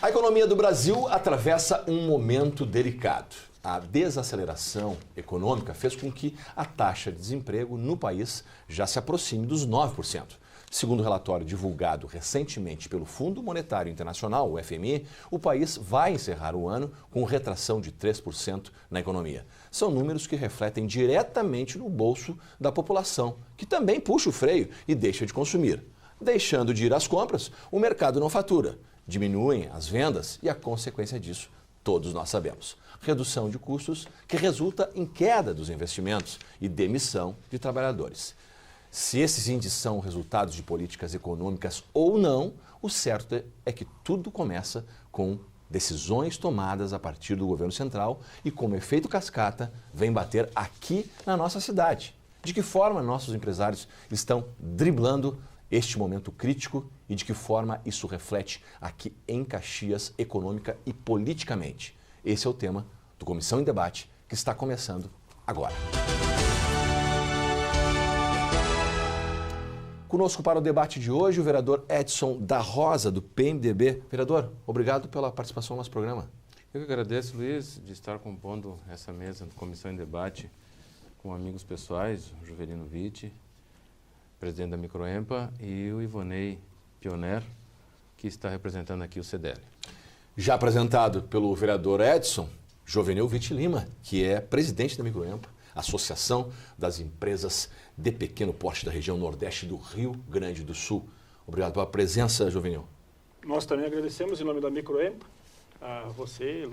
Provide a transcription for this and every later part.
A economia do Brasil atravessa um momento delicado. A desaceleração econômica fez com que a taxa de desemprego no país já se aproxime dos 9%. Segundo o relatório divulgado recentemente pelo Fundo Monetário Internacional, o FMI, o país vai encerrar o ano com retração de 3% na economia. São números que refletem diretamente no bolso da população, que também puxa o freio e deixa de consumir. Deixando de ir às compras, o mercado não fatura. Diminuem as vendas e a consequência disso todos nós sabemos. Redução de custos que resulta em queda dos investimentos e demissão de trabalhadores. Se esses índices são resultados de políticas econômicas ou não, o certo é que tudo começa com decisões tomadas a partir do governo central e, como efeito cascata, vem bater aqui na nossa cidade. De que forma nossos empresários estão driblando este momento crítico e de que forma isso reflete aqui em Caxias, econômica e politicamente? Esse é o tema do Comissão em Debate, que está começando agora. Conosco para o debate de hoje o vereador Edson da Rosa, do PMDB. Vereador, obrigado pela participação no nosso programa. Eu que agradeço, Luiz, de estar compondo essa mesa do Comissão em Debate com amigos pessoais, o Jovelino Vitti, presidente da Microempa, e o Ivonei Pioner, que está representando aqui o CDL. Já apresentado pelo vereador Edson, Jovenil Vitti Lima, que é presidente da Microempa, Associação das Empresas de Pequeno Porte da região Nordeste do Rio Grande do Sul. Obrigado pela presença, Jovenil. Nós também agradecemos em nome da Microempa, a você,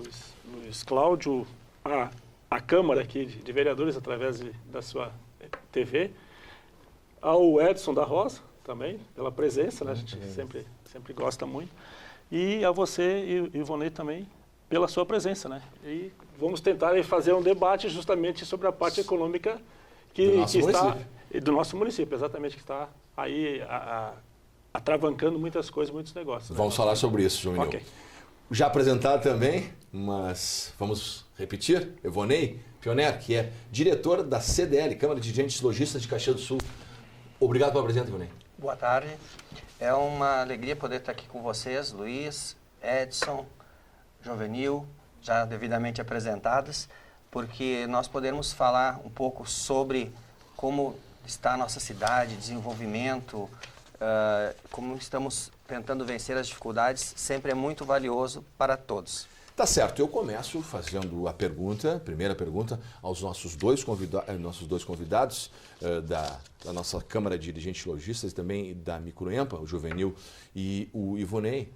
Luiz Cláudio, a Câmara aqui de Vereadores através da sua TV, ao Edson da Rosa também, pela presença, né? A gente sempre gosta muito, e a você, Ivonei, também, pela sua presença, né? E vamos tentar fazer um debate justamente sobre a parte econômica do nosso município, exatamente, que está aí atravancando muitas coisas, muitos negócios. Vamos falar sobre isso, Jovenil. Okay. Já apresentado também, mas vamos repetir, Ivonei Pioner, que é diretor da CDL, Câmara de Dirigentes Lojistas de Caxias do Sul. Obrigado pela presença, Ivonei. Boa tarde. É uma alegria poder estar aqui com vocês, Luiz, Edson, Jovenil, já devidamente apresentados, porque nós podemos falar um pouco sobre como está a nossa cidade, desenvolvimento, como estamos tentando vencer as dificuldades, sempre é muito valioso para todos. Tá certo, eu começo fazendo a primeira pergunta aos nossos dois convidados da nossa Câmara de Dirigentes Lojistas e também da Microempa, o Jovenil e o Ivonei.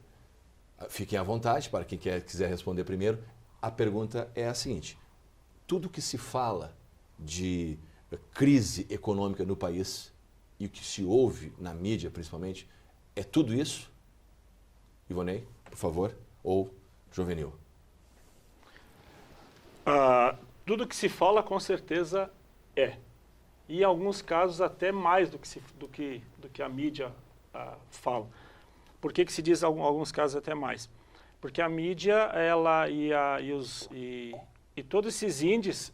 Fiquem à vontade para quem quiser responder primeiro. A pergunta é a seguinte: tudo que se fala de crise econômica no país e o que se ouve na mídia, principalmente, é tudo isso? Ivonei, por favor, ou Jovenil? Tudo que se fala, com certeza, é. E em alguns casos até mais do que a mídia fala. Por que se diz em alguns casos até mais? Porque a mídia, ela e todos esses índices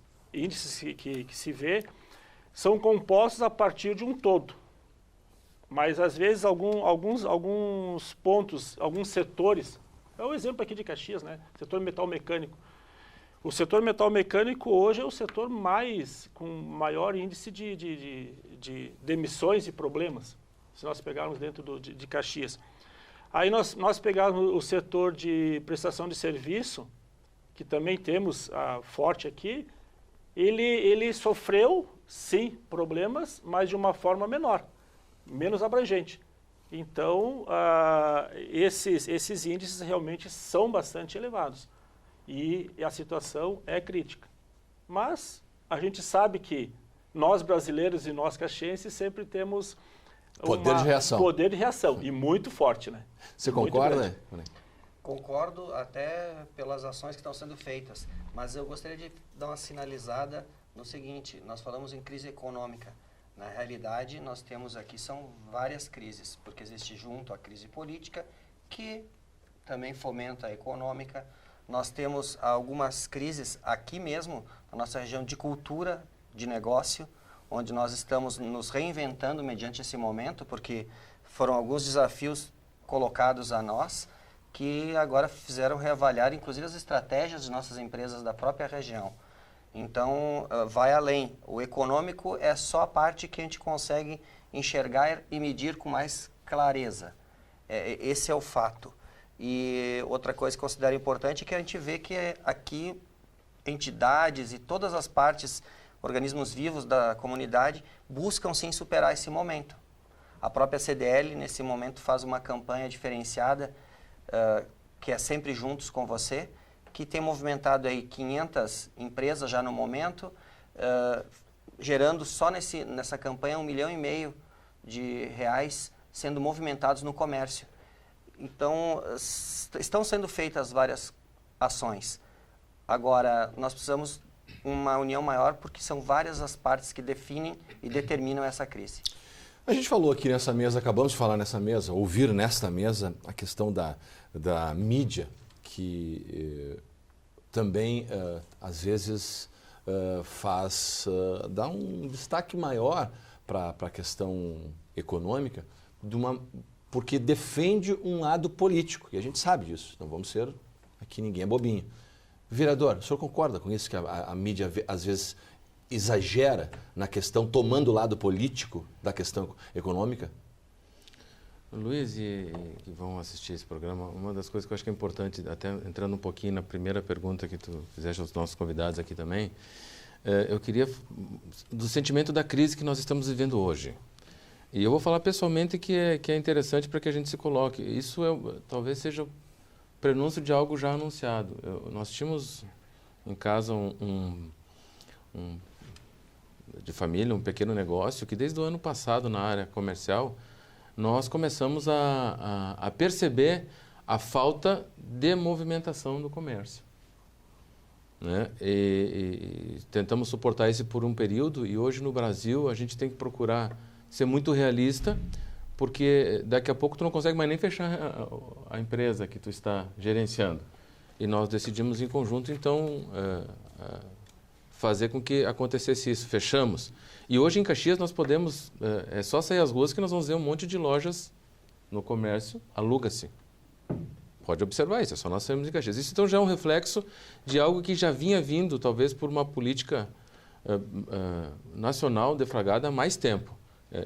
que se vê, são compostos a partir de um todo. Mas às vezes alguns pontos, alguns setores, é o exemplo aqui de Caxias, né? Setor metal mecânico. O setor metal mecânico hoje é o setor com maior índice de demissões e problemas, se nós pegarmos dentro de Caxias. Aí nós pegarmos o setor de prestação de serviço, que também temos forte aqui, ele sofreu, sim, problemas, mas de uma forma menor, menos abrangente. Então, esses índices realmente são bastante elevados e a situação é crítica. Mas a gente sabe que nós brasileiros e nós caxienses sempre temos poder de reação e muito forte, né? Você concorda? Concordo até pelas ações que estão sendo feitas, mas eu gostaria de dar uma sinalizada no seguinte: nós falamos em crise econômica. Na realidade, nós temos aqui são várias crises, porque existe junto a crise política, que também fomenta a econômica. Nós temos algumas crises aqui mesmo, na nossa região de cultura, de negócio, onde nós estamos nos reinventando mediante esse momento, porque foram alguns desafios colocados a nós, que agora fizeram reavaliar, inclusive, as estratégias de nossas empresas da própria região. Então, vai além. O econômico é só a parte que a gente consegue enxergar e medir com mais clareza. Esse é o fato. E outra coisa que eu considero importante é que a gente vê que aqui entidades e todas as partes, organismos vivos da comunidade, buscam sim superar esse momento. A própria CDL, nesse momento, faz uma campanha diferenciada, que é Sempre Juntos com Você, que tem movimentado aí 500 empresas já no momento, gerando só nessa campanha R$1,5 milhão de reais sendo movimentados no comércio. Então, estão sendo feitas várias ações. Agora, nós precisamos uma união maior porque são várias as partes que definem e determinam essa crise. A gente falou aqui nessa mesa, acabamos de falar nessa mesa, ouvir nesta mesa a questão da mídia, que também, às vezes, dá um destaque maior para a questão econômica, porque defende um lado político, e a gente sabe disso, não vamos ser, aqui ninguém é bobinho. Vereador, o senhor concorda com isso, que a mídia às vezes exagera na questão, tomando o lado político da questão econômica? Luiz, e que vão assistir esse programa, uma das coisas que eu acho que é importante, até entrando um pouquinho na primeira pergunta que tu fizeste aos nossos convidados aqui também, eu queria do sentimento da crise que nós estamos vivendo hoje. E eu vou falar pessoalmente que é interessante para que a gente se coloque. Isso talvez seja o prenúncio de algo já anunciado. Nós tínhamos em casa de família, um pequeno negócio, que desde o ano passado, na área comercial, nós começamos a perceber a falta de movimentação do comércio. Né? E tentamos suportar isso por um período, e hoje no Brasil a gente tem que procurar ser muito realista, porque daqui a pouco tu não consegue mais nem fechar a empresa que tu está gerenciando. E nós decidimos em conjunto, então, fazer com que acontecesse isso. Fechamos. E hoje em Caxias nós podemos, é só sair às ruas que nós vamos ver um monte de lojas no comércio, aluga-se. Pode observar isso, é só nós sairmos em Caxias. Isso então já é um reflexo de algo que já vinha vindo, talvez por uma política nacional deflagrada há mais tempo.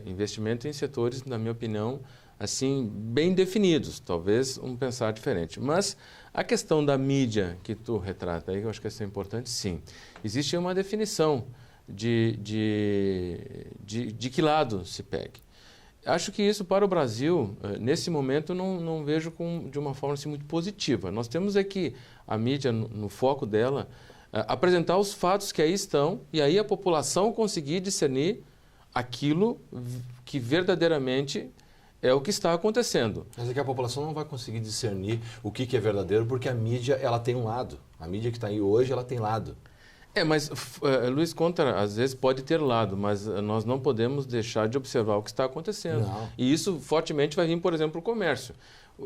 Investimento em setores, na minha opinião, assim, bem definidos, talvez um pensar diferente. Mas a questão da mídia que tu retrata aí, eu acho que isso é importante, sim. Existe uma definição de que lado se pegue. Acho que isso para o Brasil, nesse momento, não vejo de uma forma assim, muito positiva. Nós temos que a mídia, no foco dela, apresentar os fatos que aí estão e aí a população conseguir discernir aquilo que verdadeiramente é o que está acontecendo. Mas é que a população não vai conseguir discernir o que é verdadeiro, porque a mídia ela tem um lado. A mídia que está aí hoje, ela tem lado. Mas Luiz Contra, às vezes pode ter lado, mas nós não podemos deixar de observar o que está acontecendo. Não. E isso fortemente vai vir, por exemplo, o comércio.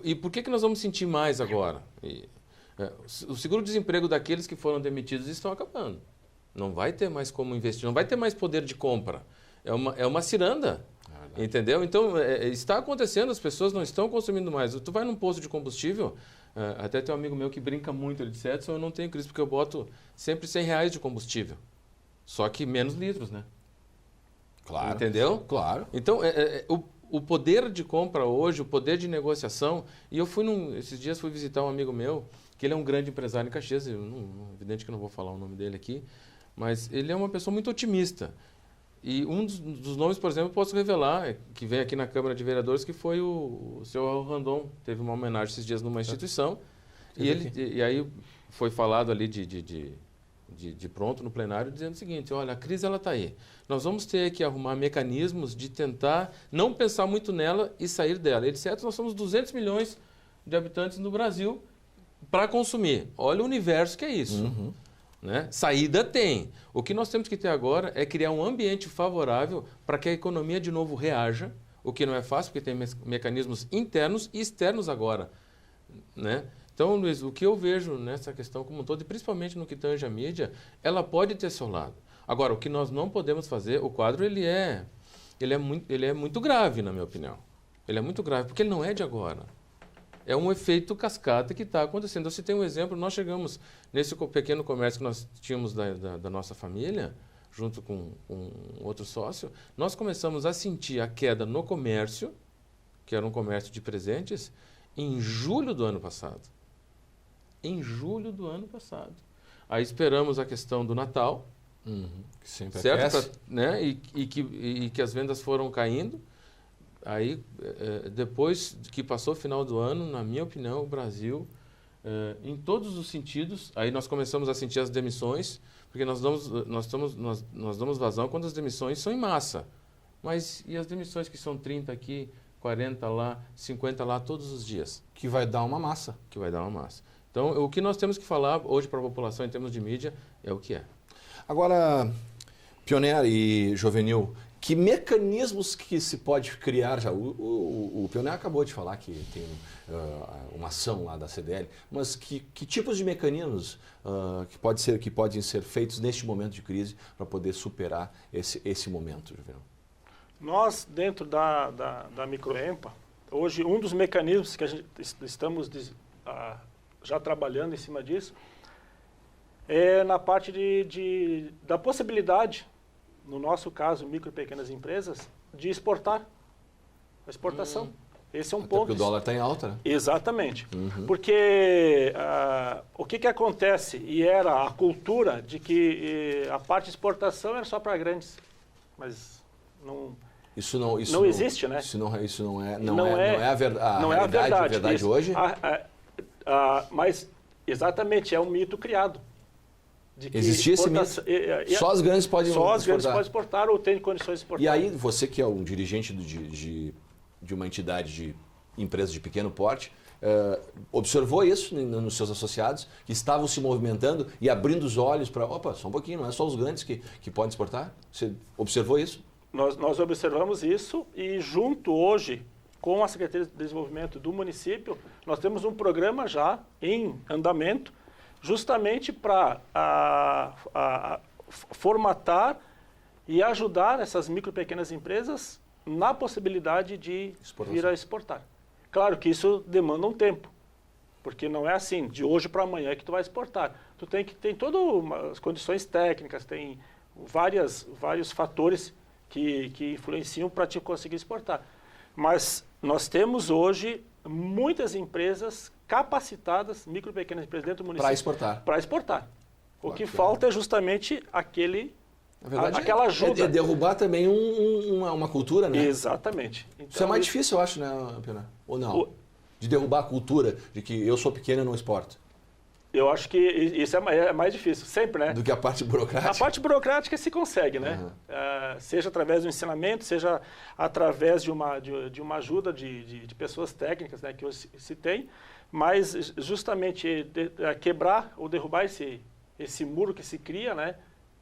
E por que nós vamos sentir mais agora? O seguro-desemprego daqueles que foram demitidos estão acabando. Não vai ter mais como investir, não vai ter mais poder de compra. É uma ciranda, entendeu? Então, está acontecendo, as pessoas não estão consumindo mais. Tu vai num posto de combustível, até tem um amigo meu que brinca muito, ele disse, Edson, eu não tenho crise porque eu boto sempre R$100 de combustível. Só que menos litros, né? Claro. Entendeu? Claro. Então, o poder de compra hoje, o poder de negociação, e eu esses dias fui visitar um amigo meu, que ele é um grande empresário em Caxias, evidente que eu não vou falar o nome dele aqui, mas ele é uma pessoa muito otimista. E um dos nomes, por exemplo, eu posso revelar, que vem aqui na Câmara de Vereadores, que foi o senhor Randon. Teve uma homenagem esses dias numa instituição. E aí foi falado ali de pronto no plenário, dizendo o seguinte, olha, a crise ela está aí. Nós vamos ter que arrumar mecanismos de tentar não pensar muito nela e sair dela. Ele disse, nós somos 200 milhões de habitantes no Brasil para consumir. Olha o universo que é isso. Uhum. Né? Saída tem. O que nós temos que ter agora é criar um ambiente favorável para que a economia de novo reaja, o que não é fácil, porque tem mecanismos internos e externos agora. Né? Então, Luiz, o que eu vejo nessa questão como um todo, e principalmente no que tange a mídia, ela pode ter seu lado. Agora, o que nós não podemos fazer, o quadro ele é muito grave, na minha opinião. Ele é muito grave, porque ele não é de agora. É um efeito cascata que está acontecendo. Você tem um exemplo, nós chegamos nesse pequeno comércio que nós tínhamos da nossa família, junto com outro sócio, nós começamos a sentir a queda no comércio, que era um comércio de presentes, em julho do ano passado. Em julho do ano passado. Aí esperamos a questão do Natal, que sempre certo? Né? E que as vendas foram caindo. Aí, depois que passou o final do ano, na minha opinião, o Brasil, em todos os sentidos, aí nós começamos a sentir as demissões, porque nós damos vazão quando as demissões são em massa. Mas e as demissões que são 30 aqui, 40 lá, 50 lá, todos os dias? Que vai dar uma massa. Que vai dar uma massa. Então, o que nós temos que falar hoje para a população em termos de mídia é o que é. Agora, Pioner e Jovenil, que mecanismos que se pode criar já? O Pioner acabou de falar que tem uma ação lá da CDL, mas que tipos de mecanismos que podem ser feitos neste momento de crise para poder superar esse momento, Jovenil? Nós, dentro da Microempa, hoje um dos mecanismos que a gente estamos já trabalhando em cima disso é na parte da possibilidade, no nosso caso, micro e pequenas empresas, de exportar. A exportação. Esse é um Até ponto. porque o dólar está em alta, né? Exatamente. Porque o que acontece, e era a cultura de que a parte de exportação era só para grandes, mas não... Isso não existe, né? Isso não é a verdade hoje. Mas, exatamente, é um mito criado. De que existia esse mito? Só as grandes podem exportar. Só as grandes podem exportar ou têm condições de exportar. E aí, você que é um dirigente de uma entidade de empresa de pequeno porte, observou isso nos seus associados, que estavam se movimentando e abrindo os olhos para, opa, só um pouquinho, não é só os grandes que podem exportar? Você observou isso? Nós observamos isso e junto hoje com a Secretaria de Desenvolvimento do município, nós temos um programa já em andamento justamente para formatar e ajudar essas micro e pequenas empresas na possibilidade de vir a exportar. Claro que isso demanda um tempo, porque não é assim, de hoje para amanhã que tu vai exportar. Tu tem todas as condições técnicas, tem vários fatores que influenciam para te conseguir exportar. Mas nós temos hoje muitas empresas capacitadas, micro e pequenas empresas dentro do município. Para exportar. O que falta é justamente aquela ajuda. É derrubar também uma cultura, né? Exatamente. Então, isso é mais difícil, eu acho, né, Pena? Ou não? De derrubar a cultura de que eu sou pequeno e não exporto. Eu acho que isso é mais difícil, sempre, né? Do que a parte burocrática? A parte burocrática se consegue, né? Seja através do ensinamento, seja através de uma ajuda de pessoas técnicas, né, que hoje se tem, mas justamente quebrar ou derrubar esse muro que se cria, né?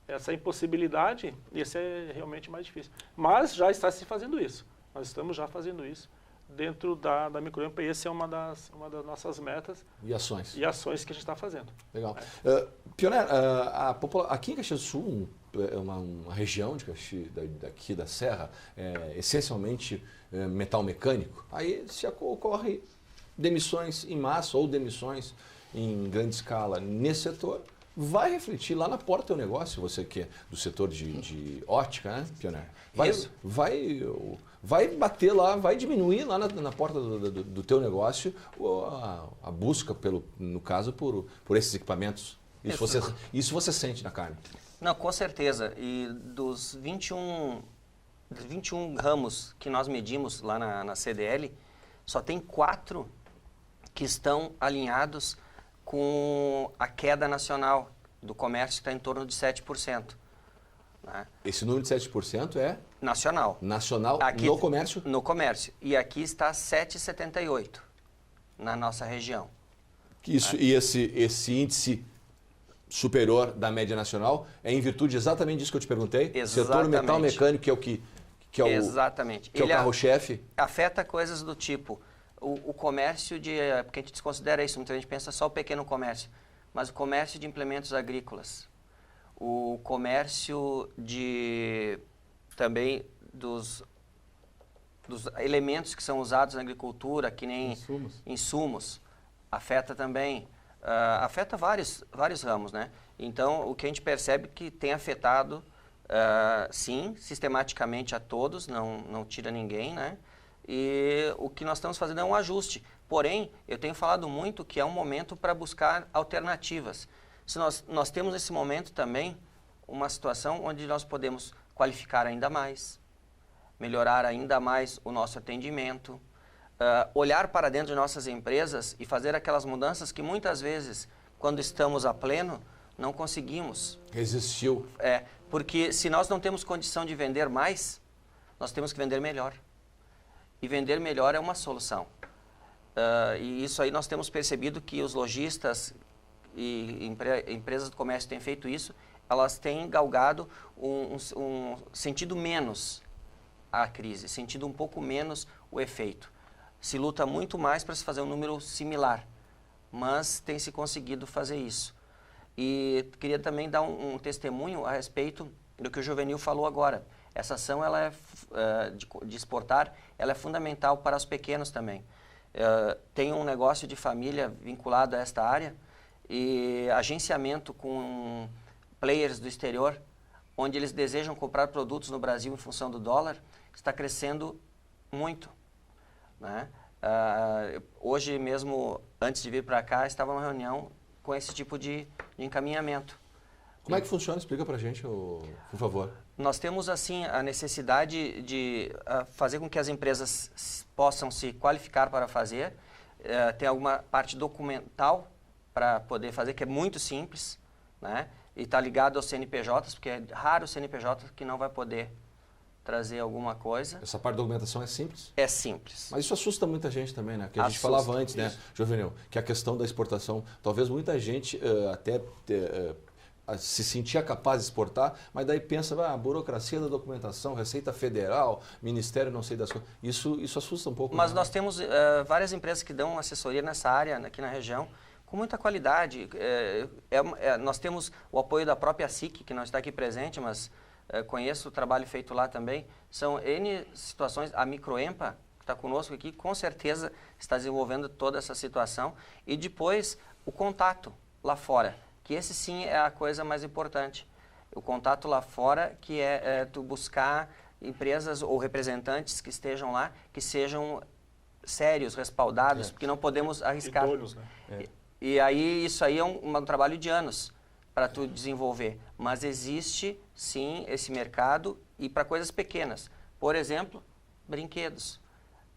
Essa impossibilidade, esse é realmente mais difícil. Mas já está se fazendo isso. Nós estamos já fazendo isso dentro da Microempa, e essa é uma das nossas metas e ações que a gente está fazendo. Legal. Pioner, aqui em Caxias do Sul, uma região daqui da Serra, essencialmente metal mecânico, aí se ocorre demissões em massa ou demissões em grande escala nesse setor, vai refletir lá na porta do teu negócio, você que é do setor de ótica, né, Pioner? Vai bater lá, vai diminuir lá na porta do teu negócio a busca, no caso, por esses equipamentos. Isso você sente na carne? Não, com certeza. E dos 21 ramos que nós medimos lá na CDL, só tem 4 que estão alinhados com a queda nacional do comércio, que está em torno de 7%. Né? Esse número de 7% é? Nacional. Nacional aqui, no comércio? No comércio. E aqui está 7,78% na nossa região. Isso, e esse índice superior da média nacional é em virtude exatamente disso que eu te perguntei? Exatamente. Setor metal mecânico, que é o carro-chefe? Afeta coisas do tipo, o comércio porque a gente desconsidera isso, muita gente pensa só o pequeno comércio, mas o comércio de implementos agrícolas, o comércio também dos dos elementos que são usados na agricultura, que nem insumos, afeta também, afeta vários ramos, né? Então, o que a gente percebe que tem afetado, sim, sistematicamente a todos, não tira ninguém, né? E o que nós estamos fazendo é um ajuste. Porém, eu tenho falado muito que é um momento para buscar alternativas. Se nós temos nesse momento também uma situação onde nós podemos qualificar ainda mais, melhorar ainda mais o nosso atendimento, olhar para dentro de nossas empresas e fazer aquelas mudanças que muitas vezes, quando estamos a pleno, não conseguimos. Resistiu. Porque se nós não temos condição de vender mais, nós temos que vender melhor. E vender melhor é uma solução. E isso aí nós temos percebido que os lojistas e empresas do comércio têm feito isso, elas têm galgado um sentido menos a crise, sentido um pouco menos o efeito. Se luta muito mais para se fazer um número similar, mas tem se conseguido fazer isso. E queria também dar um testemunho a respeito do que o Juvenil falou agora. Essa ação ela de exportar, ela é fundamental para os pequenos também. Tem um negócio de família vinculado a esta área e agenciamento com players do exterior, onde eles desejam comprar produtos no Brasil em função do dólar, está crescendo muito, né? Hoje mesmo, antes de vir para cá, estava numa reunião com esse tipo de encaminhamento. Como é que funciona? Explica para a gente, por favor. Nós temos, assim, a necessidade de fazer com que as empresas possam se qualificar para fazer. Tem alguma parte documental para poder fazer, que é muito simples, né? E está ligado aos CNPJs, porque é raro o CNPJ que não vai poder trazer alguma coisa. Essa parte da documentação é simples? É simples. Mas isso assusta muita gente também, né? Que a gente falava antes, né, Juvenil? Que a questão da exportação, talvez muita gente se sentia capaz de exportar, mas daí pensa, a burocracia da documentação, Receita Federal, Ministério não sei das coisas. Isso assusta um pouco. Mas né? Nós temos várias empresas que dão assessoria nessa área, aqui na região, com muita qualidade. Nós temos o apoio da própria SIC, que não está aqui presente, mas conheço o trabalho feito lá também. São N situações. A Microempa, que está conosco aqui, com certeza está desenvolvendo toda essa situação. E depois, o contato lá fora, que esse sim é a coisa mais importante. O contato lá fora, que é tu buscar empresas ou representantes que estejam lá, que sejam sérios, respaldados, porque não podemos arriscar. Idôneos, né? E aí, isso aí é um trabalho de anos para tu desenvolver. Mas existe, sim, esse mercado e para coisas pequenas. Por exemplo, brinquedos.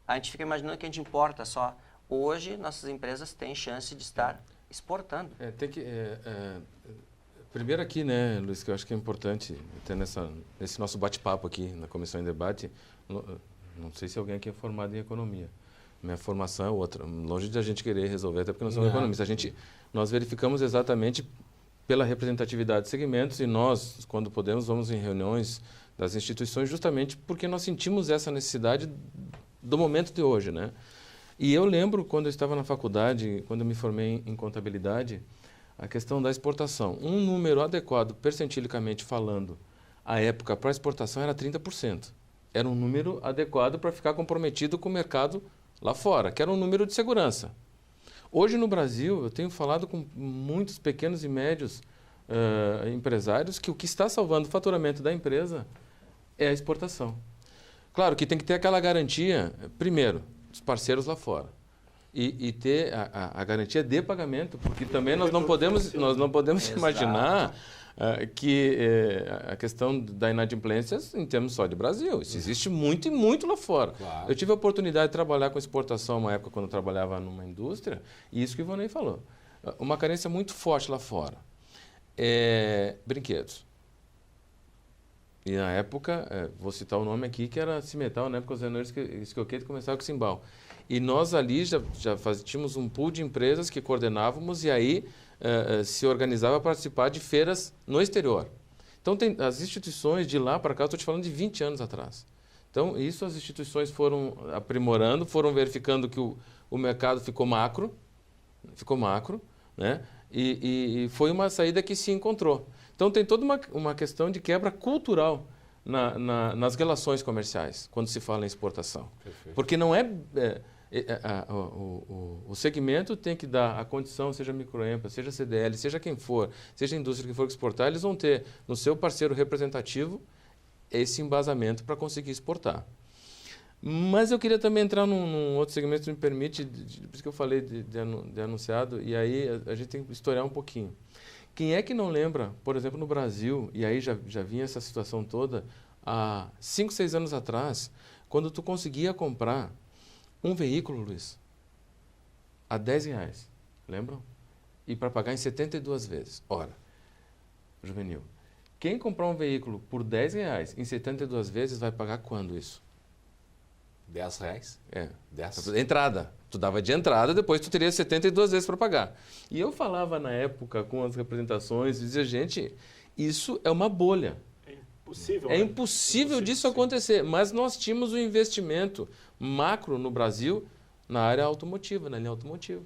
A gente fica imaginando que a gente importa só. Hoje, nossas empresas têm chance de estar exportando. Primeiro aqui, né, Luiz, que eu acho que é importante ter nesse nosso bate-papo aqui na Comissão em Debate, não sei se alguém aqui é formado em economia. Minha formação é outra, longe de a gente querer resolver, até porque nós somos economistas. Nós verificamos exatamente pela representatividade de segmentos e nós, quando podemos, vamos em reuniões das instituições justamente porque nós sentimos essa necessidade do momento de hoje, né? E eu lembro, quando eu estava na faculdade, quando eu me formei em contabilidade, a questão da exportação. Um número adequado, percentilicamente falando, à época para a exportação era 30%. Era um número adequado para ficar comprometido com o mercado lá fora, que era um número de segurança. Hoje no Brasil, eu tenho falado com muitos pequenos e médios empresários que o que está salvando o faturamento da empresa é a exportação. Claro que tem que ter aquela garantia, primeiro, dos parceiros lá fora. E ter a garantia de pagamento, porque também nós não podemos imaginar que a questão da inadimplência em termos só de Brasil. Isso existe muito e muito lá fora. Claro. Eu tive a oportunidade de trabalhar com exportação uma época quando eu trabalhava numa indústria, e isso que o Ivonei falou. Uma carência muito forte lá fora. Brinquedos. E na época, vou citar o nome aqui, que era Cimetal, na época os renores Escoquete começaram com o Simbal. E nós ali já tínhamos um pool de empresas que coordenávamos e aí se organizava para participar de feiras no exterior. Então, as instituições de lá para cá, estou te falando de 20 anos atrás. Então, isso as instituições foram aprimorando, foram verificando que o mercado ficou macro, né? E foi uma saída que se encontrou. Então, tem toda uma questão de quebra cultural nas relações comerciais, quando se fala em exportação. Perfeito. Porque não é... o segmento tem que dar a condição, seja microempa, seja CDL, seja quem for, seja a indústria que for exportar, eles vão ter no seu parceiro representativo esse embasamento para conseguir exportar. Mas eu queria também entrar num outro segmento, se me permite, por isso que eu falei de anunciado, e aí a gente tem que historiar um pouquinho. Quem é que não lembra, por exemplo, no Brasil, e aí já vinha essa situação toda, há 5, 6 anos atrás, quando tu conseguia comprar um veículo, Luiz, a R$10, lembram? E para pagar em 72 vezes. Ora, Juvenil, quem comprar um veículo por R$10 em 72 vezes vai pagar quando isso? R$10? É. 10? Entrada. Tu dava de entrada, depois tu teria 72 vezes para pagar. E eu falava na época com as representações, dizia, gente, isso é uma bolha. Impossível. É né? impossível disso sim. acontecer. Mas nós tínhamos um investimento macro no Brasil na área automotiva, na linha automotiva,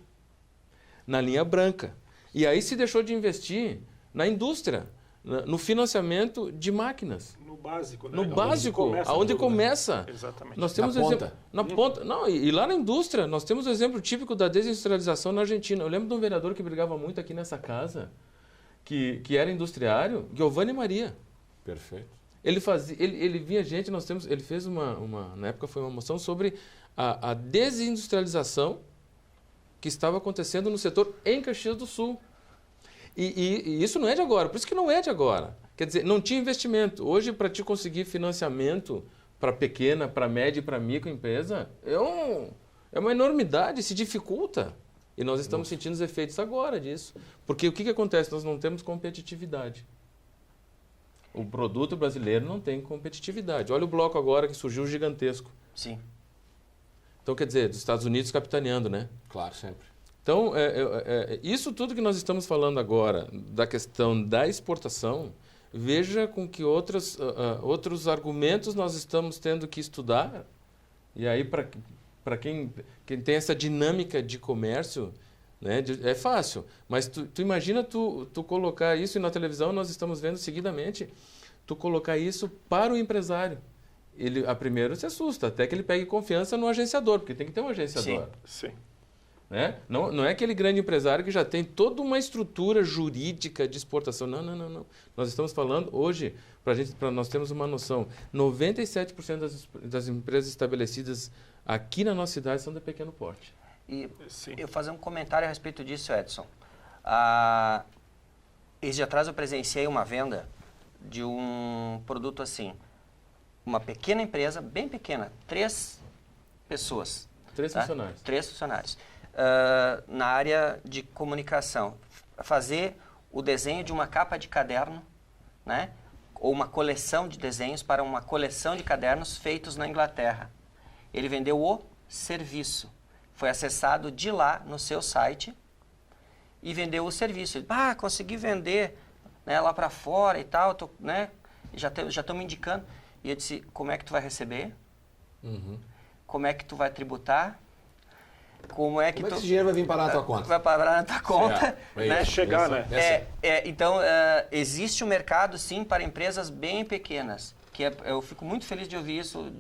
na linha branca. E aí se deixou de investir na indústria, no financiamento de máquinas. No básico, né? No básico, aonde tudo, começa. Né? Exatamente. Nós temos Na exemplo, ponta. na ponta. Não, e lá na indústria, nós temos o exemplo típico da desindustrialização na Argentina. Eu lembro de um vereador que brigava muito aqui nessa casa, que era industriário, Giovanni Maria. Perfeito. Ele via gente, ele fez na época foi uma moção sobre a desindustrialização que estava acontecendo no setor em Caxias do Sul. E isso não é de agora, por isso que não é de agora. Quer dizer, não tinha investimento. Hoje, para te conseguir financiamento para pequena, para média e para microempresa, é uma enormidade, se dificulta. E nós estamos sentindo os efeitos agora disso. Porque o que acontece? Nós não temos competitividade. O produto brasileiro não tem competitividade. Olha o bloco agora que surgiu gigantesco. Sim. Então, quer dizer, dos Estados Unidos capitaneando, né? Claro, sempre. Então, isso tudo que nós estamos falando agora, da questão da exportação, veja com que outros argumentos nós estamos tendo que estudar. E aí, para quem tem essa dinâmica de comércio, né, é fácil. Mas tu imagina tu colocar isso, e na televisão nós estamos vendo seguidamente, tu colocar isso para o empresário. Ele, a primeiro, se assusta, até que ele pegue confiança no agenciador, porque tem que ter um agenciador. Sim. Né? Não é aquele grande empresário que já tem toda uma estrutura jurídica de exportação. Não. Nós estamos falando hoje, para nós termos uma noção, 97% das empresas estabelecidas aqui na nossa cidade são de pequeno porte. E Sim. eu fazer um comentário a respeito disso, Edson. Esse dia atrás eu presenciei uma venda de um produto assim. Uma pequena empresa, bem pequena, 3 pessoas. 3 funcionários. 3 funcionários. Na área de comunicação. Fazer o desenho de uma capa de caderno, né? Ou uma coleção de desenhos para uma coleção de cadernos feitos na Inglaterra. Ele vendeu o serviço. Foi acessado de lá no seu site e vendeu o serviço. Ele, consegui vender, né, lá para fora e tal, né, já estão me indicando. E eu disse, como é que tu vai receber? Uhum. Como é que tu vai tributar? Como é que esse dinheiro vai vir parar na tua conta? Vai parar na tua conta. Né? Chegar, né? Então, existe um mercado, sim, para empresas bem pequenas. Eu fico muito feliz de ouvir isso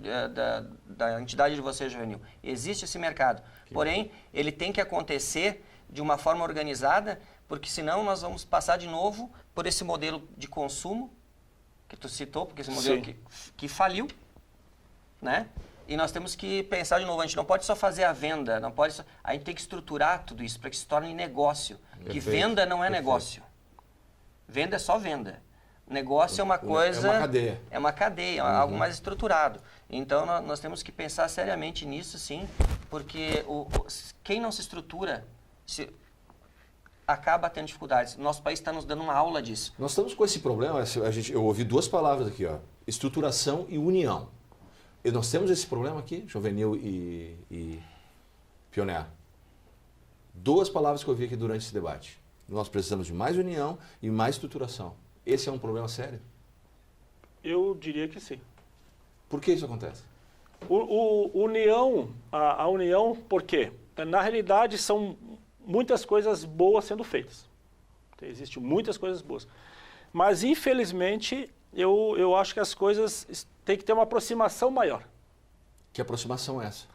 da entidade de vocês, Juvenil. Existe esse mercado. Porém, ele tem que acontecer de uma forma organizada, porque senão nós vamos passar de novo por esse modelo de consumo que tu citou, porque esse modelo que faliu, né? E nós temos que pensar de novo, a gente não pode só fazer a venda, a gente tem que estruturar tudo isso para que se torne negócio. Que venda não é negócio. Venda é só venda. Negócio é uma coisa... É uma cadeia. É uma cadeia, algo mais estruturado. Então, nós temos que pensar seriamente nisso, sim, porque quem não se estrutura acaba tendo dificuldades. Nosso país está nos dando uma aula disso. Nós estamos com esse problema, eu ouvi 2 palavras aqui, ó, estruturação e união. E nós temos esse problema aqui, Juvenil e Pioneer. 2 palavras que eu ouvi aqui durante esse debate. Nós precisamos de mais união e mais estruturação. Esse é um problema sério? Eu diria que sim. Por que isso acontece? A união, por quê? Na realidade, são muitas coisas boas sendo feitas. Existem muitas coisas boas. Mas, infelizmente, eu acho que as coisas têm que ter uma aproximação maior. Que aproximação é essa?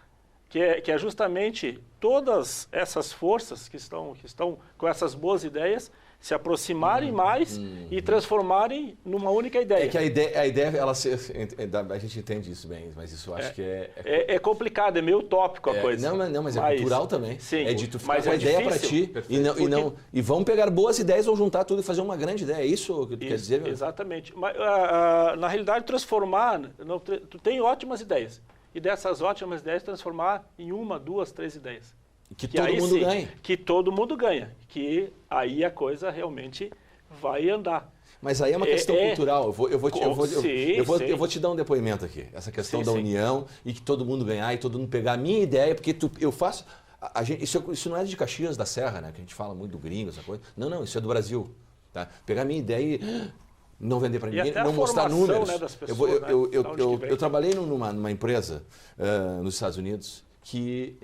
Que é justamente todas essas forças que estão com essas boas ideias se aproximarem mais e transformarem numa única ideia. É que a ideia a gente entende isso bem, mas isso eu acho que é complicado, é meio utópico a coisa. Mas é cultural também. Sim, é de tu ficar com a difícil, ideia para ti e vão pegar boas ideias, vão juntar tudo e fazer uma grande ideia. É isso que tu quer dizer? Exatamente. Mas, na realidade, transformar, tu tem ótimas ideias. E dessas ótimas ideias, transformar em 1, 2, 3 ideias. Que todo mundo ganha. Que todo mundo ganha. Que aí a coisa realmente vai andar. Mas aí é uma questão cultural. Eu vou te dar um depoimento aqui. Essa questão da união e que todo mundo ganhar e todo mundo pegar a minha ideia, porque eu faço... Isso não é de Caxias da Serra, né? Que a gente fala muito do gringo, essa coisa. Não, isso é do Brasil. Tá? Pegar a minha ideia e não vender para ninguém, não mostrar números. Né, das pessoas, eu trabalhei numa empresa nos Estados Unidos que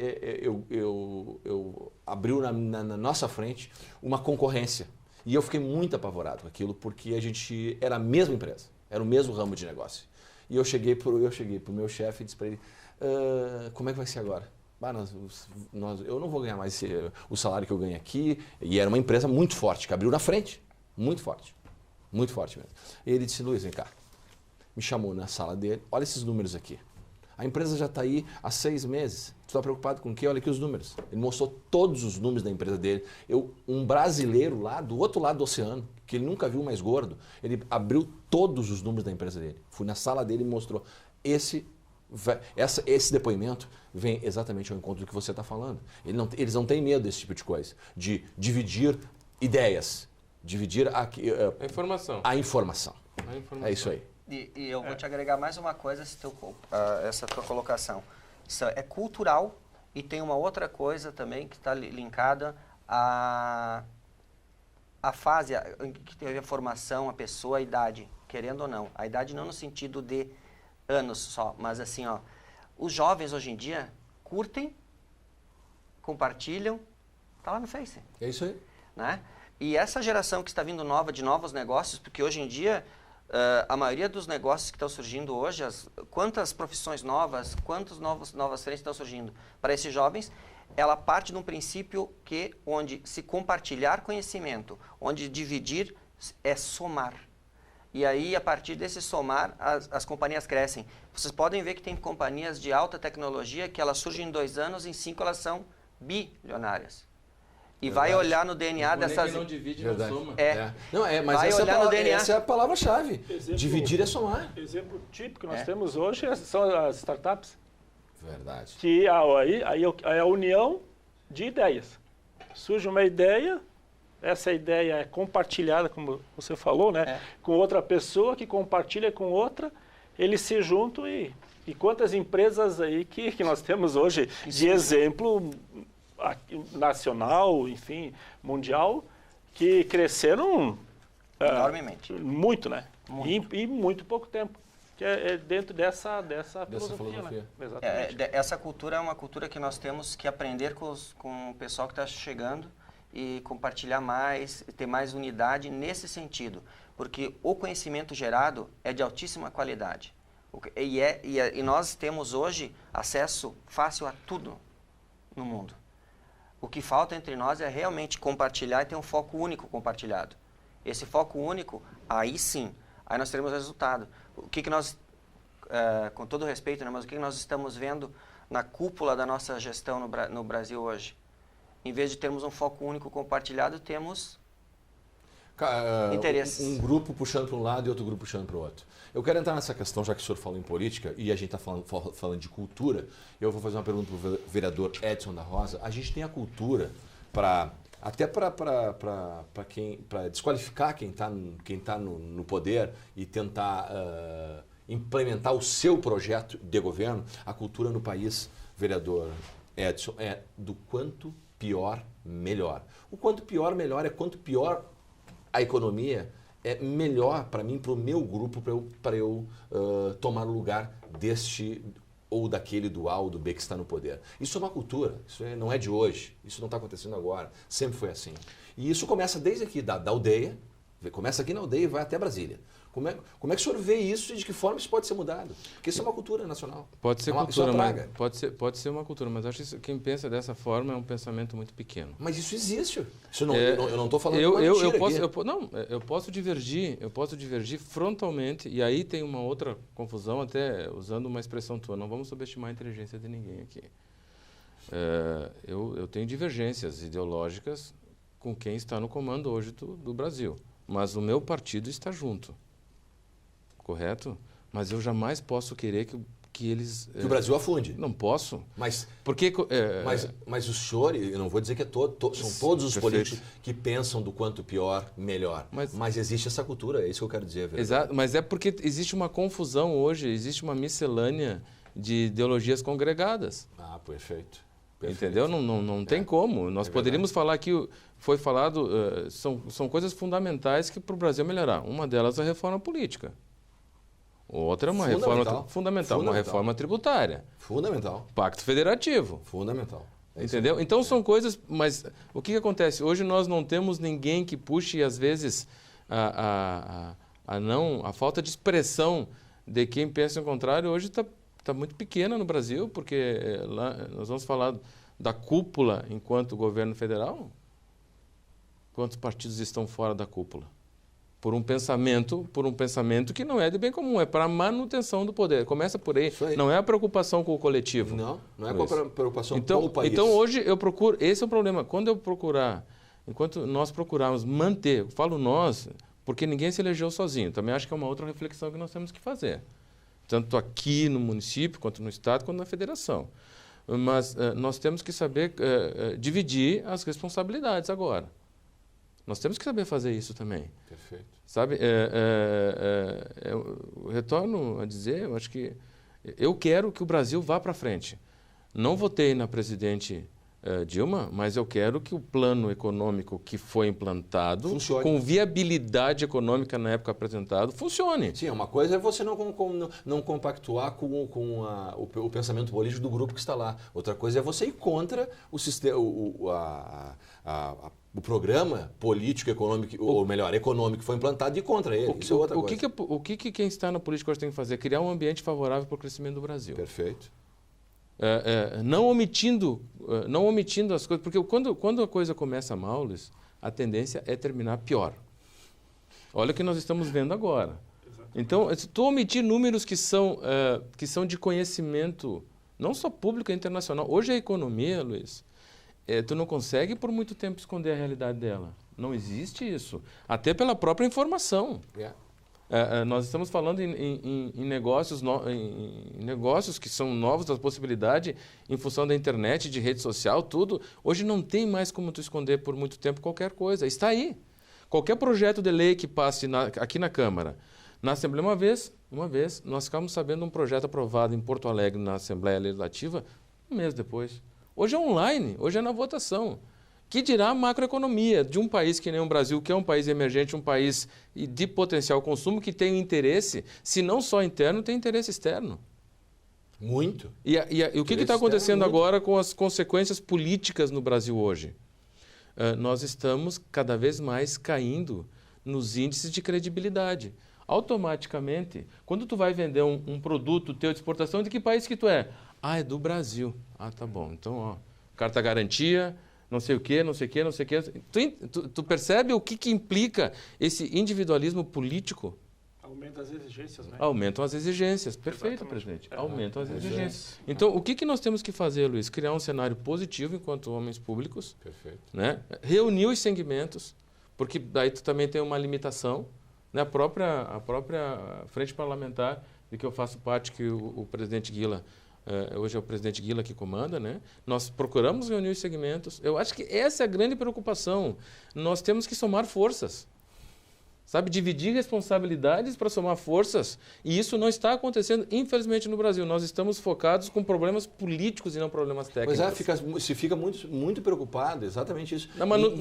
eu abriu na nossa frente uma concorrência. E eu fiquei muito apavorado com aquilo, porque a gente era a mesma empresa, era o mesmo ramo de negócio. E eu cheguei pro meu chefe e disse para ele, como é que vai ser agora? Eu não vou ganhar mais o salário que eu ganho aqui. E era uma empresa muito forte, que abriu na frente, muito forte mesmo. E ele disse, Luiz, vem cá. Me chamou na sala dele, olha esses números aqui. A empresa já está aí há 6 meses. Tu está preocupado com o quê? Olha aqui os números. Ele mostrou todos os números da empresa dele. Um brasileiro lá do outro lado do oceano, que ele nunca viu mais gordo, ele abriu todos os números da empresa dele. Fui na sala dele e mostrou. Esse depoimento vem exatamente ao encontro do que você está falando. Eles não têm medo desse tipo de coisa, de dividir ideias, dividir a informação. É isso aí. E eu vou te agregar mais uma coisa, essa tua colocação. Isso é cultural e tem uma outra coisa também que está linkada à fase em que teve a formação, a pessoa, a idade, querendo ou não. A idade não no sentido de anos só, mas assim, os jovens hoje em dia curtem, compartilham, tá lá no Face. É isso aí. Né? E essa geração que está vindo nova, de novos negócios, porque hoje em dia a maioria dos negócios que estão surgindo hoje, quantas profissões novas, novas frentes estão surgindo para esses jovens, ela parte de um princípio onde se compartilhar conhecimento, onde dividir é somar. E aí, a partir desse somar, as companhias crescem. Vocês podem ver que tem companhias de alta tecnologia que elas surgem em 2 anos, em 5 elas são bilionárias. E vai olhar no DNA dessas... que não divide, Verdade. não soma. Mas essa é a palavra-chave. Dividir é somar. Exemplo típico que nós temos hoje são as startups. Verdade. Que aí é a união de ideias. Surge uma ideia, essa ideia é compartilhada, como você falou, né? Com outra pessoa que compartilha com outra, eles se juntam e quantas empresas aí que nós temos hoje de exemplo nacional, enfim, mundial, que cresceram enormemente. Muito, né? Muito. E muito pouco tempo. Que é dentro dessa filosofia. Né? Exatamente. Essa cultura é uma cultura que nós temos que aprender com o pessoal que está chegando e compartilhar mais, ter mais unidade nesse sentido. Porque o conhecimento gerado é de altíssima qualidade. E nós temos hoje acesso fácil a tudo no mundo. O que falta entre nós é realmente compartilhar e ter um foco único compartilhado. Esse foco único, aí sim, aí nós teremos resultado. O que nós, com todo respeito, né, mas o que nós estamos vendo na cúpula da nossa gestão no Brasil hoje? Em vez de termos um foco único compartilhado, temos interesses. Um grupo puxando para um lado e outro grupo puxando para o outro. Eu quero entrar nessa questão, já que o senhor falou em política e a gente está falando de cultura, eu vou fazer uma pergunta para o vereador Edson da Rosa. A gente tem a cultura para desqualificar quem está no poder e tentar implementar o seu projeto de governo. A cultura no país, vereador Edson, é do quanto pior, melhor. O quanto pior, melhor é quanto pior a economia, é melhor para mim, para o meu grupo, para eu tomar o lugar deste ou daquele do A ou do B que está no poder. Isso é uma cultura, não é de hoje, isso não está acontecendo agora, sempre foi assim. E isso começa desde aqui, da aldeia, começa aqui na aldeia e vai até Brasília. Como é que o senhor vê isso e de que forma isso pode ser mudado? Porque isso é uma cultura nacional. Pode ser isso é cultura, uma mas praga. pode ser uma cultura, mas acho que quem pensa dessa forma é um pensamento muito pequeno. Mas isso existe. Isso não, eu não estou falando uma mentira eu posso divergir frontalmente, e aí tem uma outra confusão, até usando uma expressão tua, não vamos subestimar a inteligência de ninguém aqui. Eu tenho divergências ideológicas com quem está no comando hoje do Brasil, mas o meu partido está junto. Correto? Mas eu jamais posso querer que eles... Que o Brasil afunde. Não posso. Mas, porque, mas o senhor, eu não vou dizer que são todos os perfeito. políticos que pensam do quanto pior, melhor. Mas existe essa cultura, é isso que eu quero dizer. Exato, mas é porque existe uma confusão hoje, existe uma miscelânea de ideologias congregadas. Ah, perfeito. Entendeu? Não tem como. Nós poderíamos falar que foi falado, são coisas fundamentais que para o Brasil melhorar. Uma delas é a reforma política. Outra é uma reforma fundamental, uma reforma tributária. Fundamental. Pacto federativo. Fundamental. Entendeu? Então são coisas, mas o que acontece? Hoje nós não temos ninguém que puxe, às vezes, a falta de expressão de quem pensa o contrário hoje está muito pequena no Brasil, porque lá nós vamos falar da cúpula enquanto governo federal. Quantos partidos estão fora da cúpula? Por um pensamento que não é de bem comum, é para a manutenção do poder. Começa por aí. Não é a preocupação com o coletivo. Não é a preocupação com o país. Então hoje eu procuro, esse é o problema. Enquanto nós procurarmos manter, eu falo nós, porque ninguém se elegeu sozinho. Também acho que é uma outra reflexão que nós temos que fazer. Tanto aqui no município, quanto no estado, quanto na federação. Mas nós temos que saber dividir as responsabilidades agora. Nós temos que saber fazer isso também. Perfeito. Sabe, eu retorno a dizer, eu acho que eu quero que o Brasil vá para frente. Não votei na presidente Dilma, mas eu quero que o plano econômico que foi implantado, funcione. Com viabilidade econômica na época apresentado, funcione. Sim, uma coisa é você não compactuar com o pensamento político do grupo que está lá. Outra coisa é você ir contra o sistema, o programa político, econômico, ou melhor, econômico que foi implantado e contra ele. Isso é outra coisa. O que quem está na política hoje tem que fazer? Criar um ambiente favorável para o crescimento do Brasil. Perfeito. Não omitindo as coisas, porque quando a coisa começa mal, Luiz, a tendência é terminar pior. Olha o que nós estamos vendo agora. Exatamente. Então, se tu omitir números que são de conhecimento, não só público e internacional. Hoje a economia, Luiz, tu não consegue por muito tempo esconder a realidade dela. Não existe isso. Até pela própria informação. Nós estamos falando em negócios que são novos, da possibilidade, em função da internet, de rede social, tudo. Hoje não tem mais como tu esconder por muito tempo qualquer coisa. Está aí. Qualquer projeto de lei que passe aqui na Câmara. Na Assembleia, uma vez, nós ficamos sabendo de um projeto aprovado em Porto Alegre, na Assembleia Legislativa, um mês depois. Hoje é online, hoje é na votação. Que dirá a macroeconomia de um país que nem o Brasil, que é um país emergente, um país de potencial consumo, que tem um interesse, se não só interno, tem interesse externo. Muito. E o que está acontecendo agora com as consequências políticas no Brasil hoje? Nós estamos cada vez mais caindo nos índices de credibilidade. Automaticamente, quando tu vai vender um produto teu de exportação, de que país que tu é? Ah, é do Brasil. Ah, tá bom. Então, carta garantia, não sei o quê. Tu percebe o que implica esse individualismo político? Aumenta as exigências, né? Aumentam as exigências. Perfeito, presidente. Aumentam as exigências. Então, o que nós temos que fazer, Luiz? Criar um cenário positivo enquanto homens públicos. Perfeito. Né? Reunir os segmentos, porque daí tu também tem uma limitação. Né? A própria frente parlamentar, de que eu faço parte, que o presidente Guila, hoje é o presidente Guila que comanda, né? Nós procuramos reunir os segmentos. Eu acho que essa é a grande preocupação. Nós temos que somar forças. Sabe, dividir responsabilidades para somar forças. E isso não está acontecendo, infelizmente, no Brasil. Nós estamos focados com problemas políticos e não problemas técnicos. Pois se fica muito, muito preocupado, exatamente isso.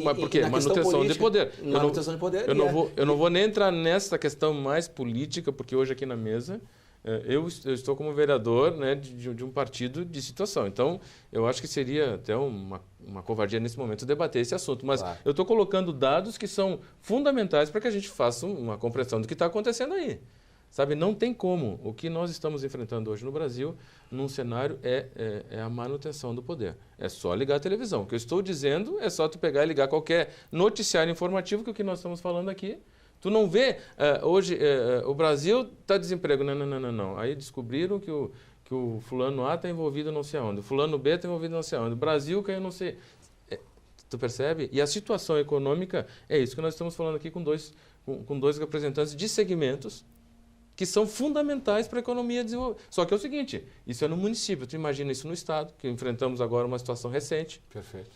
Mas por quê? Manutenção de poder. Manutenção de poder. Eu não vou nem entrar nessa questão mais política, porque hoje aqui na mesa eu estou como vereador, né, de um partido de situação. Então, eu acho que seria até uma covardia nesse momento debater esse assunto. Mas Claro. eu estou colocando dados que são fundamentais para que a gente faça uma compreensão do que está acontecendo aí. Sabe, não tem como. O que nós estamos enfrentando hoje no Brasil, num cenário, é a manutenção do poder. É só ligar a televisão. O que eu estou dizendo é só tu pegar e ligar qualquer noticiário informativo, que é o que nós estamos falando aqui. Tu não vê, hoje, o Brasil está desemprego. Não. Aí descobriram que o fulano A está envolvido não sei aonde, o fulano B está envolvido não sei aonde, o Brasil caiu não sei... Tu percebe? E a situação econômica é isso que nós estamos falando aqui com dois representantes de segmentos que são fundamentais para a economia desenvolver. Só que é o seguinte, isso é no município, tu imagina isso no Estado, que enfrentamos agora uma situação recente. Perfeito.